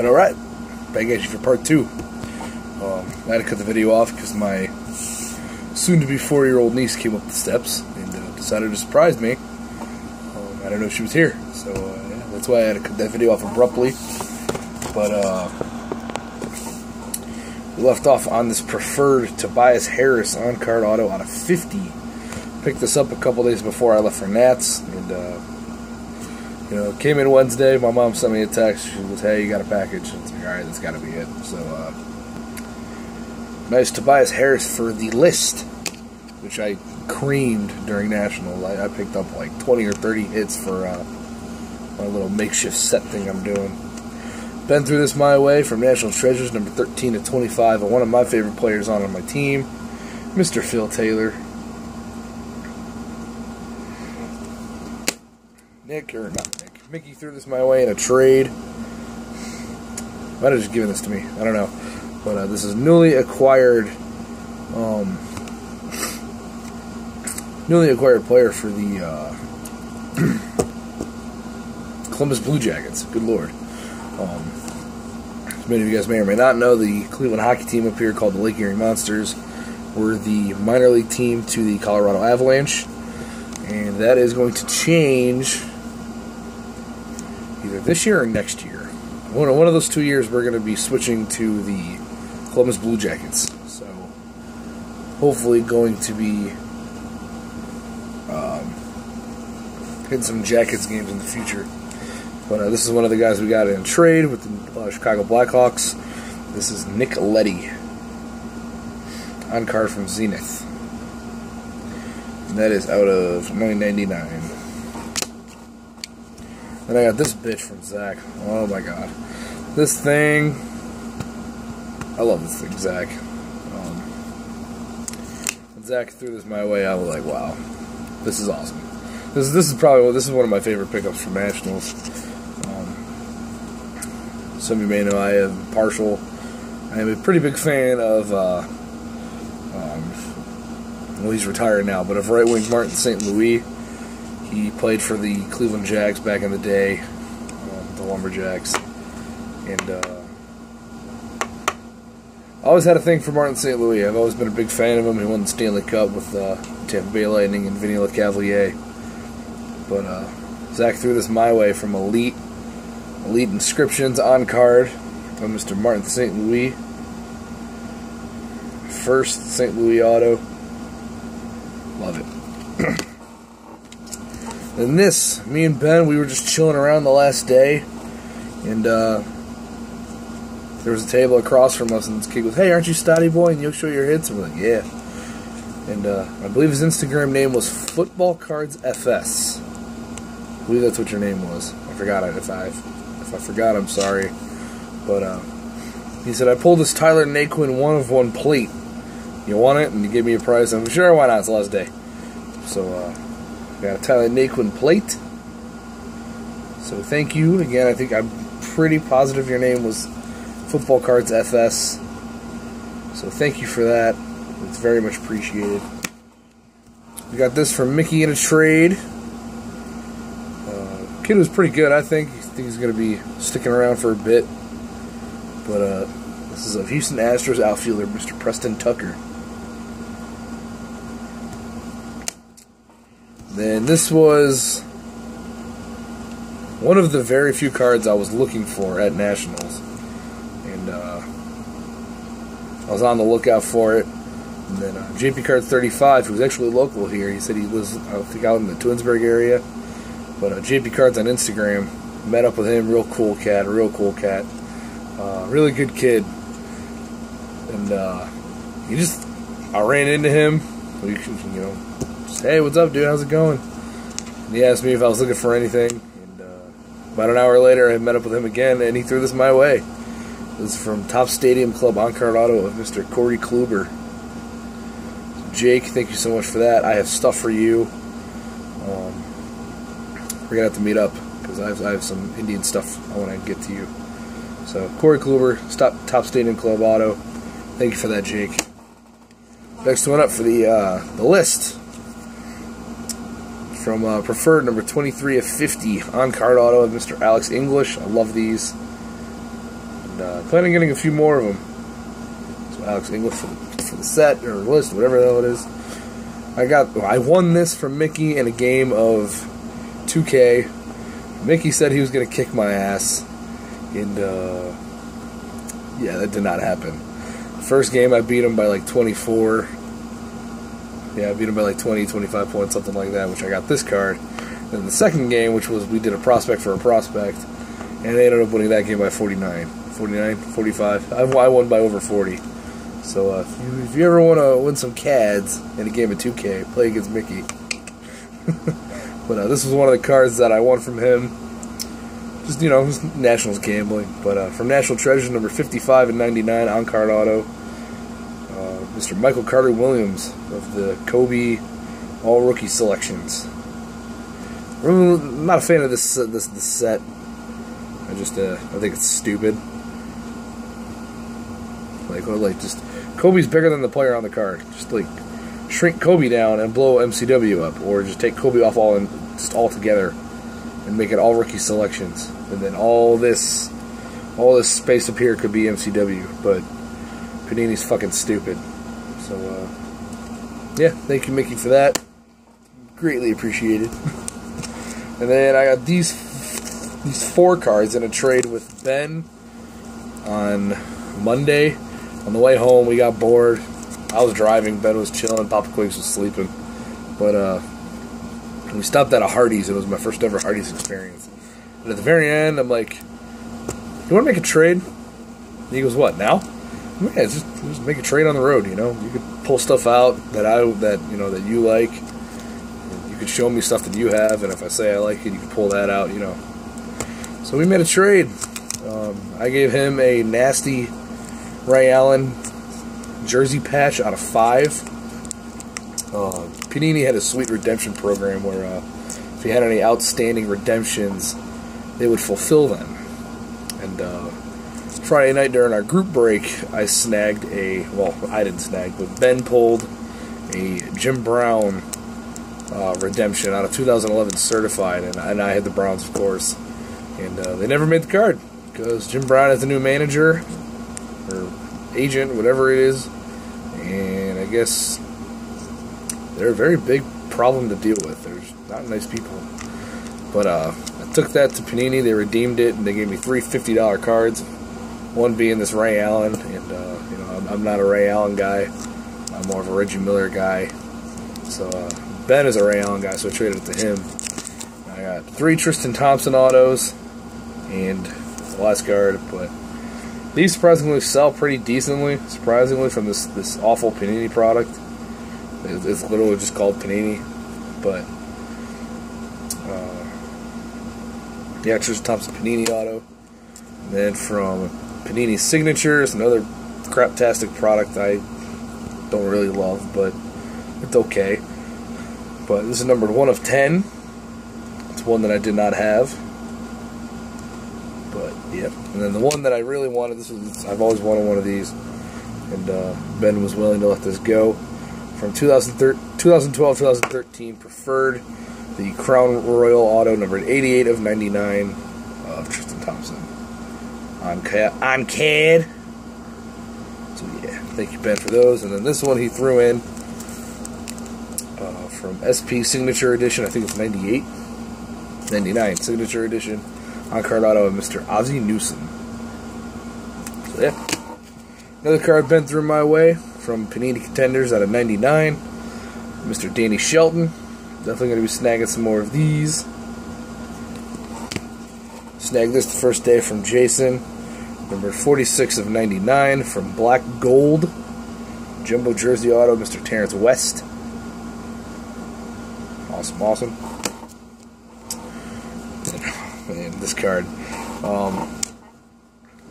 Alright. Back at you for part 2. I had to cut the video off because my soon-to-be 4-year-old niece came up the steps and decided to surprise me. I didn't know she was here, so yeah, that's why I had to cut that video off abruptly. But we left off on this preferred Tobias Harris on-card auto out of 50. Picked this up a couple days before I left for Nats, and you know, came in Wednesday. My mom sent me a text. She was, "Hey, you got a package." And it's like, all right, that's got to be it. So nice Tobias Harris for the list, which I creamed during Nationals. I picked up like 20 or 30 hits for my little makeshift set thing I'm doing. Been through this my way from National Treasures, number 13 to 25, and one of my favorite players on my team, Mr. Phil Taylor. Mickey threw this my way in a trade. Might have just given this to me. I don't know. But this is newly acquired player for the Columbus Blue Jackets. Good Lord. As many of you guys may or may not know, the Cleveland hockey team up here called the Lake Erie Monsters were the minor league team to the Colorado Avalanche. And that is going to change either this year or next year. One of those 2 years we're going to be switching to the Columbus Blue Jackets. So hopefully going to be hitting some Jackets games in the future. But this is one of the guys we got in trade with the Chicago Blackhawks. This is Nick Leddy, on card from Zenith. And that is out of $9.99. And I got this bitch from Zach. Oh my god. This thing. I love this thing, Zach. When Zach threw this my way, I was like, wow. This is awesome. This is one of my favorite pickups from Nationals. Some of you may know I am partial. I am a pretty big fan of well, he's retired now, but of right-wing Martin St. Louis. He played for the Cleveland Jacks back in the day, the Lumberjacks, and I always had a thing for Martin St. Louis. I've always been a big fan of him. He won the Stanley Cup with Tampa Bay Lightning and Vinny LeCavalier. But Zach threw this my way from Elite Inscriptions on card from Mr. Martin St. Louis. First St. Louis auto. Love it. And this, me and Ben, we were just chilling around the last day, and there was a table across from us, and this kid goes, "Hey, aren't you Stotty Boy? And you'll show your hits?" And we're like, "Yeah." And I believe his Instagram name was Football Cards FS. I believe that's what your name was. I forgot it. If I forgot, I'm sorry. But he said, "I pulled this Tyler Naquin 1-of-1 plate. You want it?" And he gave me a price. I'm sure, why not? It's the last day. So got a Tyler Naquin plate. So thank you again. I think I'm pretty positive your name was Football Cards FS. So thank you for that. It's very much appreciated. We got this from Mickey in a trade. Kid was pretty good, I think. I think he's going to be sticking around for a bit. But this is a Houston Astros outfielder, Mr. Preston Tucker. Then this was one of the very few cards I was looking for at Nationals. And I was on the lookout for it. And then JP Card 35, who's actually local here, he said he lives, I think, out in the Twinsburg area. But JP Cards on Instagram, met up with him, real cool cat. Really good kid. And I ran into him, you know, just, "Hey, what's up, dude? How's it going?" And he asked me if I was looking for anything. And about an hour later, I met up with him again, and he threw this my way. This is from Top Stadium Club on-card auto of Mr. Corey Kluber. Jake, thank you so much for that. I have stuff for you. We're going to have to meet up because I have some Indian stuff I want to get to you. So, Corey Kluber, Top Stadium Club auto. Thank you for that, Jake. Next one up for the list. From Preferred, number 23 of 50, on-card auto of Mr. Alex English. I love these. And planning on getting a few more of them. So Alex English for the set, or list, whatever the hell it is. I won this from Mickey in a game of 2K. Mickey said he was going to kick my ass. And, yeah, that did not happen. First game, I beat him by like 24. Yeah, I beat him by like 20, 25 points, something like that, which I got this card. Then the second game, which was we did a prospect for a prospect, and they ended up winning that game by 49, 45. I won by over 40. So if you ever want to win some CADs in a game of 2K, play against Mickey. But this was one of the cards that I won from him. Just, you know, just Nationals gambling. But from National Treasure, number 55 and 99, on-card auto, Mr. Michael CarterWilliams of the Kobe All-Rookie Selections. I'm not a fan of this set. I think it's stupid. Like just Kobe's bigger than the player on the card. Just like shrink Kobe down and blow MCW up, or just take Kobe off all together and make it all rookie selections, and then all this space up here could be MCW. But Panini's fucking stupid. So yeah, thank you, Mickey, for that. Greatly appreciated. And then I got these 4 cards in a trade with Ben on Monday. On the way home, we got bored. I was driving, Ben was chilling, Papa Quiggs was sleeping. But we stopped at a Hardee's. It was my first ever Hardee's experience. And at the very end, I'm like, "You want to make a trade?" And he goes, "What, now?" Yeah, just make a trade on the road. You know, you could pull stuff out that you like. You could show me stuff that you have, and if I say I like it, you can pull that out. You know. So we made a trade. I gave him a nasty Ray Allen jersey patch out of 5. Panini had a sweet redemption program where if you had any outstanding redemptions, they would fulfill them. And Friday night during our group break, I snagged I didn't snag, but Ben pulled a Jim Brown redemption out of 2011 certified, and I had the Browns, of course. And they never made the card because Jim Brown has a new manager or agent, whatever it is, and I guess they're a very big problem to deal with. They're not nice people. But I took that to Panini. They redeemed it, and they gave me 3 $50 cards. One being this Ray Allen, and you know, I'm not a Ray Allen guy. I'm more of a Reggie Miller guy. So Ben is a Ray Allen guy, so I traded it to him. I got 3 Tristan Thompson autos and the last card, but these surprisingly sell pretty decently. Surprisingly, from this awful Panini product. It's literally just called Panini, but yeah, Tristan Thompson Panini auto. And then from Panini Signatures, another craptastic product I don't really love, but it's okay. But this is numbered 1 of 10. It's one that I did not have. But yeah, and then the one that I really wanted, I've always wanted one of these, and Ben was willing to let this go. From 2012-2013, preferred the Crown Royal Auto, numbered 88 of 99 of Tristan Thompson on CAD. So yeah, thank you, Ben, for those. And then this one he threw in from SP Signature Edition. I think it's 98, 99 Signature Edition on card auto of Mr. Ozzie Newsome. So yeah, another card Ben threw my way from Panini Contenders out of 99, Mr. Danny Shelton. Definitely going to be snagging some more of these. Snagged this the first day from Jason, number 46 of 99 from Black Gold, Jumbo Jersey Auto, Mr. Terrance West. Awesome, awesome. And this card,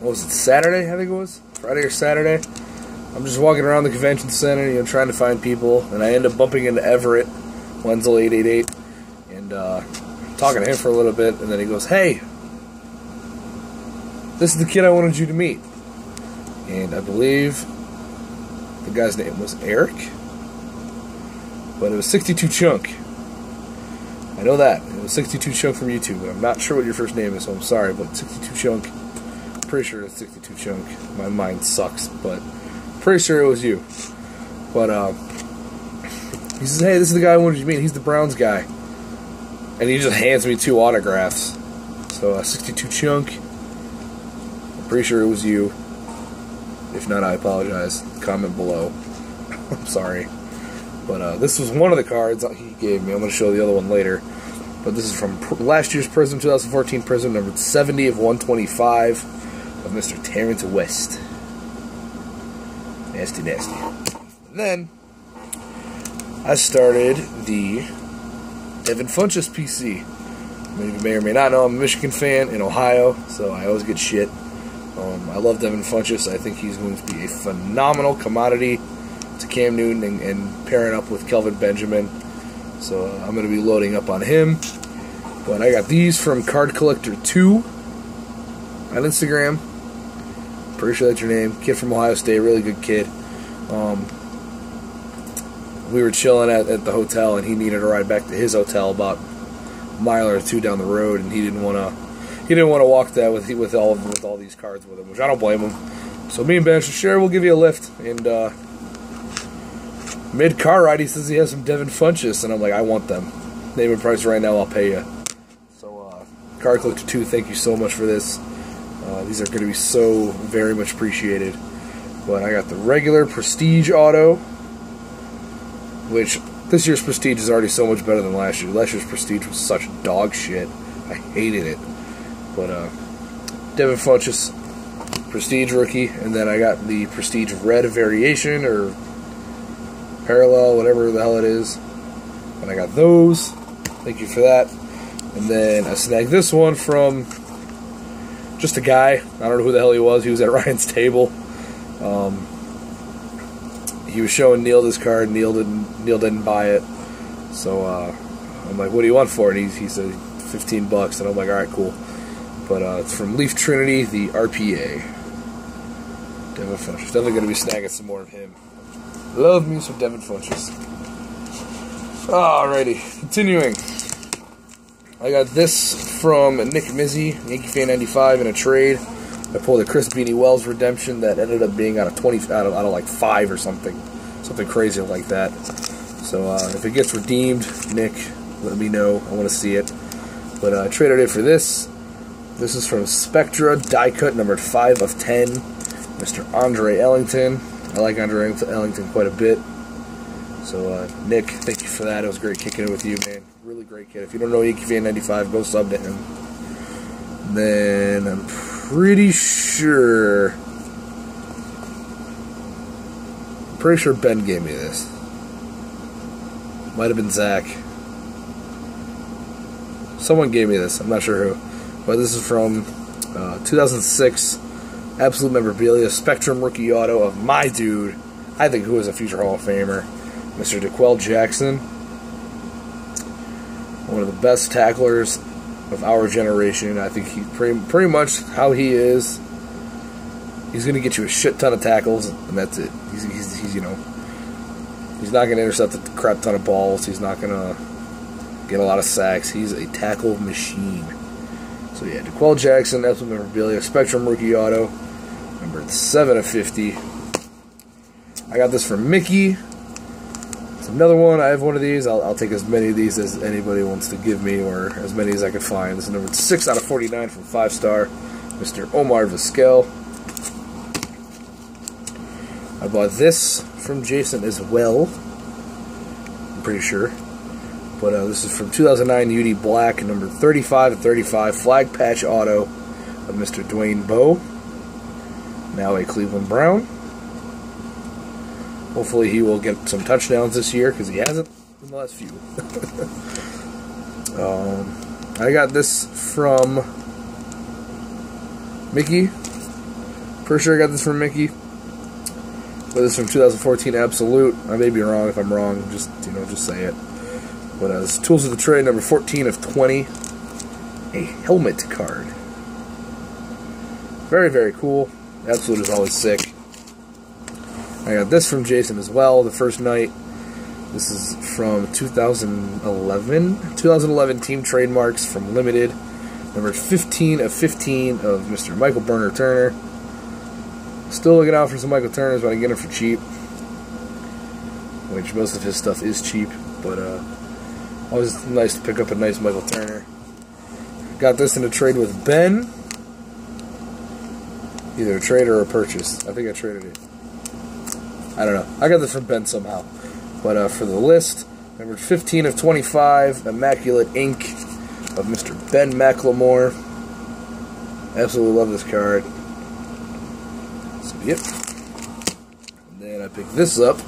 what was it, Saturday, I think it was? Friday or Saturday? I'm just walking around the convention center, you know, trying to find people, and I end up bumping into Everett, Wenzel 888, and talking to him for a little bit, and then he goes, "Hey, this is the kid I wanted you to meet." And I believe the guy's name was Eric, but it was 62 Chunk. I know that. It was 62 Chunk from YouTube, but I'm not sure what your first name is, so I'm sorry, but 62 Chunk, pretty sure it's 62 Chunk. My mind sucks, but pretty sure it was you. But he says, hey, this is the guy I wanted you to meet. He's the Browns guy. And he just hands me 2 autographs. So 62 Chunk. I'm pretty sure it was you. If not, I apologize. Comment below. I'm sorry. But this was one of the cards he gave me. I'm going to show the other one later. But this is from last year's Prism, 2014 Prism, number 70 of 125 of Mr. Terrance West. Nasty, nasty. And then I started the Devin Funchess PC. You may or may not know I'm a Michigan fan in Ohio, so I always get shit. I love Devin Funchess. I think he's going to be a phenomenal commodity to Cam Newton and pairing up with Kelvin Benjamin. So I'm going to be loading up on him. But I got these from Card Collector 2 on Instagram. Pretty sure that's your name. Kid from Ohio State, really good kid. We were chilling at the hotel, and he needed a ride back to his hotel about a mile or 2 down the road, and he didn't want to walk that with all these cards with him, which I don't blame him. So me and Ben said, sure, we'll give you a lift. And mid-car ride, he says he has some Devin Funchess, and I'm like, I want them. Name and price right now, I'll pay you. So Card Collector 2, thank you so much for this. These are going to be so very much appreciated. But I got the regular Prestige Auto, which this year's Prestige is already so much better than last year. Last year's Prestige was such dog shit. I hated it. But Devin Funchess, Prestige rookie, and then I got the Prestige Red variation or parallel, whatever the hell it is. And I got those. Thank you for that. And then I snagged this one from just a guy. I don't know who the hell he was. He was at Ryan's table. He was showing Neil this card. Neil didn't buy it. So I'm like, what do you want for it? He said $15, and I'm like, all right, cool. But it's from Leaf Trinity, the RPA. Devin Funchess. Definitely going to be snagging some more of him. Love me some Devin Funchess. Alrighty, continuing. I got this from Nick Mizzi, Yankee Fan 95, in a trade. I pulled a Chris Beanie Wells redemption that ended up being out of like 5 or something crazy like that. So if it gets redeemed, Nick, let me know. I want to see it. But I traded it for this. This is from Spectra, die cut numbered 5 of 10, Mr. Andre Ellington. I like Andre Ellington quite a bit. So Nick, thank you for that. It was great kicking it with you, man. Really great kid. If you don't know Yankee Fan 95, go sub to him. Then I'm pretty sure Ben gave me this. Might have been Zach. Someone gave me this. I'm not sure who. But this is from 2006 Absolute Memorabilia Spectrum Rookie Auto of my dude, I think who is a future Hall of Famer, Mr. DQwell Jackson. One of the best tacklers of our generation. I think he pretty much how he is. He's going to get you a shit ton of tackles, and that's it. He's you know, he's not going to intercept a crap ton of balls. He's not going to get a lot of sacks. He's a tackle machine. So yeah, DQwell Jackson, Absolute Memorabilia, Spectrum Rookie Auto, number 7 of 50. I got this from Mickey. It's another one. I have one of these. I'll take as many of these as anybody wants to give me, or as many as I can find. This is number 6 out of 49 from 5-star, Mr. Omar Vizquel. I bought this from Jason as well. I'm pretty sure. But this is from 2009 UD Black, number 35 of 35, flag patch auto of Mr. Dwayne Bowe. Now a Cleveland Brown. Hopefully he will get some touchdowns this year, because he hasn't in the last few. I got this from Mickey. Pretty sure I got this from Mickey. But this is from 2014 Absolute. I may be wrong. If I'm wrong, just say it. But this is Tools of the Trade, number 14 of 20. A helmet card. Very, very cool. Absolute is always sick. I got this from Jason as well, the first night. This is from 2011 Team Trademarks from Limited. Number 15 of 15 of Mr. Michael Burner Turner. Still looking out for some Michael Turners, but I can get them for cheap. Which most of his stuff is cheap, but always nice to pick up a nice Michael Turner. Got this in a trade with Ben. Either a trade or a purchase. I think I traded it. I don't know. I got this from Ben somehow. But for the list, number 15 of 25, Immaculate Ink of Mr. Ben McLemore. Absolutely love this card. So, yep. And then I picked this up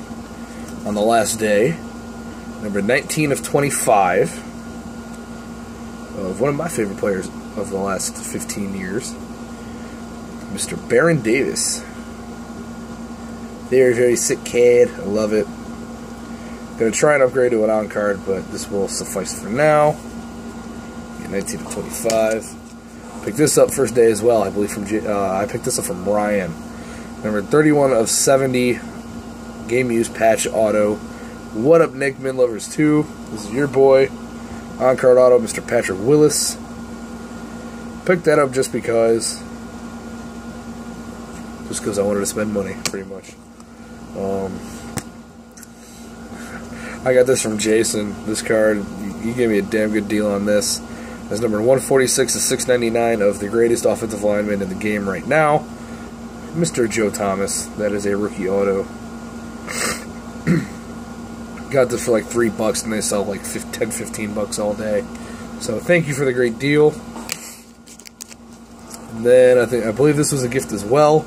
on the last day. Number 19 of 25 of one of my favorite players of the last 15 years, Mr. Byron Davis. Very, very sick kid. I love it. Gonna try and upgrade to an on card, but this will suffice for now. 19 of 25. Picked this up first day as well, I believe from I picked this up from Ryan. Number 31 of 70. Game used patch auto. What up, Nick Midlovers 2? This is your boy. On card auto, Mr. Patrick Willis. Picked that up just because I wanted to spend money, pretty much. I got this from Jason. This card, he gave me a damn good deal on this. That's number 146 of 699 of the greatest offensive lineman in the game right now, Mr. Joe Thomas. That is a rookie auto. Got this for like $3 and they sell like 10, 15 bucks all day. So thank you for the great deal. And then I believe this was a gift as well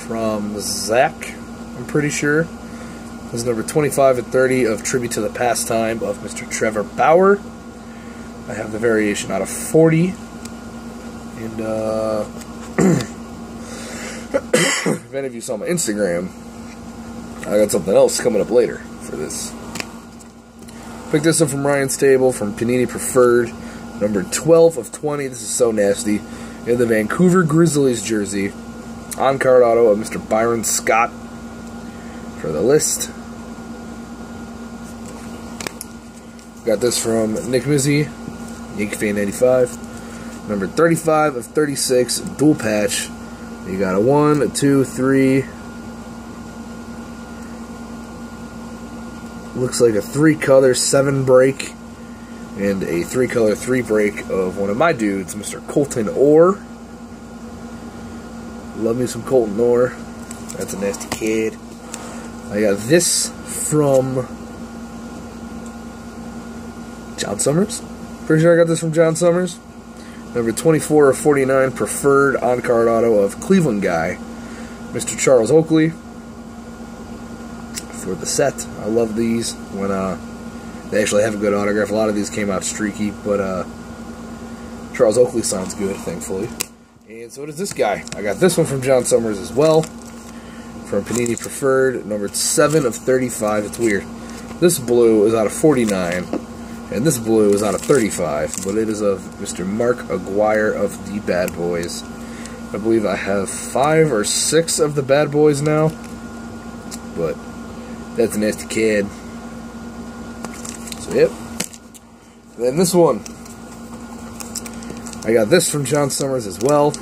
from Zach, I'm pretty sure. This is number 25 of 30 of Tribute to the Pastime of Mr. Trevor Bauer. I have the variation out of 40. And if any of you saw my Instagram, I got something else coming up later for this. Picked this up from Ryan's table from Panini Preferred, number 12 of 20. This is so nasty. In the Vancouver Grizzlies jersey, on card auto of Mr. Byron Scott for the list. Got this from Nick Mizzi, Yankee Fan 95. Number 35 of 36, dual patch. You got a 1, a 2, 3. Looks like a 3-color 7 break and a 3-color 3 break of one of my dudes, Mr. Colton Orr. Love me some Colton Orr. That's a nasty kid. I got this from John Summers. Pretty sure I got this from John Summers. Number 24 of 49, preferred on-card auto of Cleveland guy, Mr. Charles Oakley. For the set. I love these when they actually have a good autograph. A lot of these came out streaky, but Charles Oakley sounds good, thankfully. And so does this guy. I got this one from John Summers as well, from Panini Preferred, number 7 of 35. It's weird. This blue is out of 49, and this blue is out of 35, but it is of Mr. Mark McGwire of the Bad Boys. I believe I have 5 or 6 of the Bad Boys now, but that's a nasty kid. So, yep. And then this one. I got this from John Summers as well.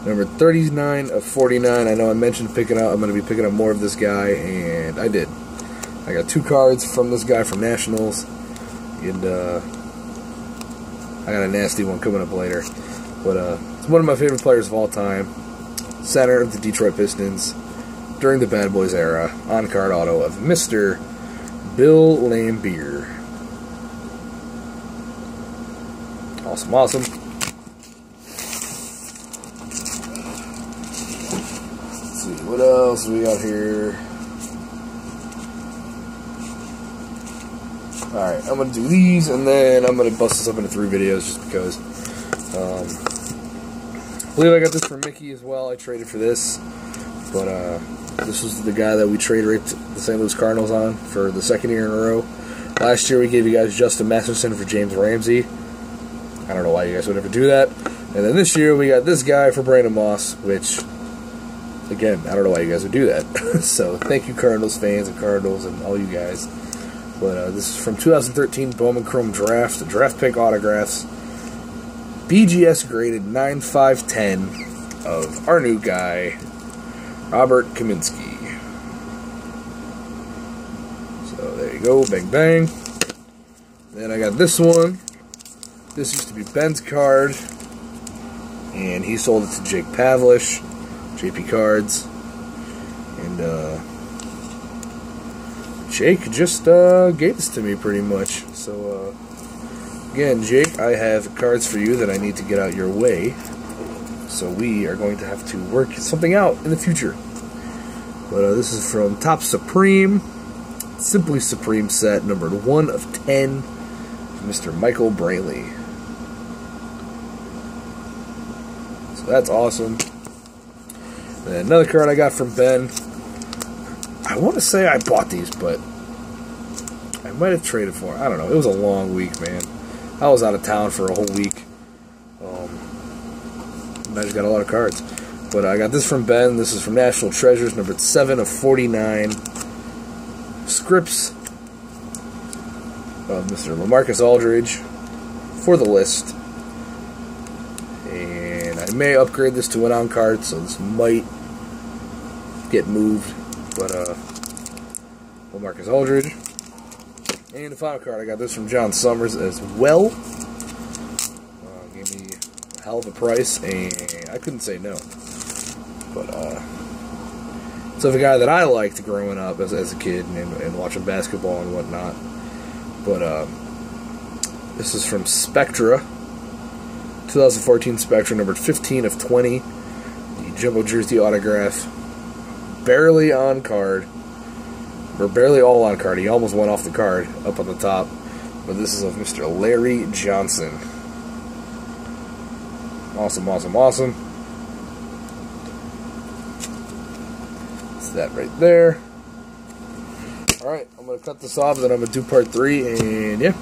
Number 39 of 49. I know I mentioned picking up. I'm going to be picking up more of this guy, and I did. I got 2 cards from this guy from Nationals, and I got a nasty one coming up later. But it's one of my favorite players of all time. Center of the Detroit Pistons during the Bad Boys era, on-card auto of Mr. Bill Laimbeer. Awesome, awesome. Let's see, what else we got here? Alright, I'm going to do these, and then I'm going to bust this up into 3 videos just because. I believe I got this from Mickey as well. I traded for this. But this was the guy that we trade raped the St. Louis Cardinals on for the 2nd year in a row. Last year we gave you guys Justin Masterson for James Ramsey. I don't know why you guys would ever do that. And then this year we got this guy for Brandon Moss, which, again, I don't know why you guys would do that. So thank you, Cardinals fans and Cardinals and all you guys. But this is from 2013 Bowman Chrome Draft pick autographs. BGS graded 9/5/10 of our new guy, Robert Kaminsky. So there you go, bang bang. Then I got this one. This used to be Ben's card, and he sold it to Jake Pavlish, JP Cards, and Jake just gave this to me pretty much. So again, Jake, I have cards for you that I need to get out your way. So we are going to have to work something out in the future. But this is from Top Supreme, Simply Supreme set, numbered 1/10, Mr. Michael Braley. So that's awesome. And another card I got from Ben. I want to say I bought these, but I might have traded for them. I don't know. It was a long week, man. I was out of town for a whole week. I just got a lot of cards. But I got this from Ben. This is from National Treasures, numbered 7/49. Scripts of Mr. LaMarcus Aldridge for the list. And I may upgrade this to an on card, so this might get moved. But LaMarcus Aldridge. And the final card, I got this from John Summers as well. Gave me a hell of a price, and I couldn't say no. But it's of a guy that I liked growing up as a kid and watching basketball and whatnot. But this is from Spectra, 2014 Spectra, numbered 15/20. The jumbo jersey autograph, barely on card, or barely all on card. He almost went off the card up on the top. But this is of Mr. Larry Johnson. Awesome, awesome, awesome. That's that right there. Alright, I'm going to cut this off, then I'm going to do part 3, and yeah.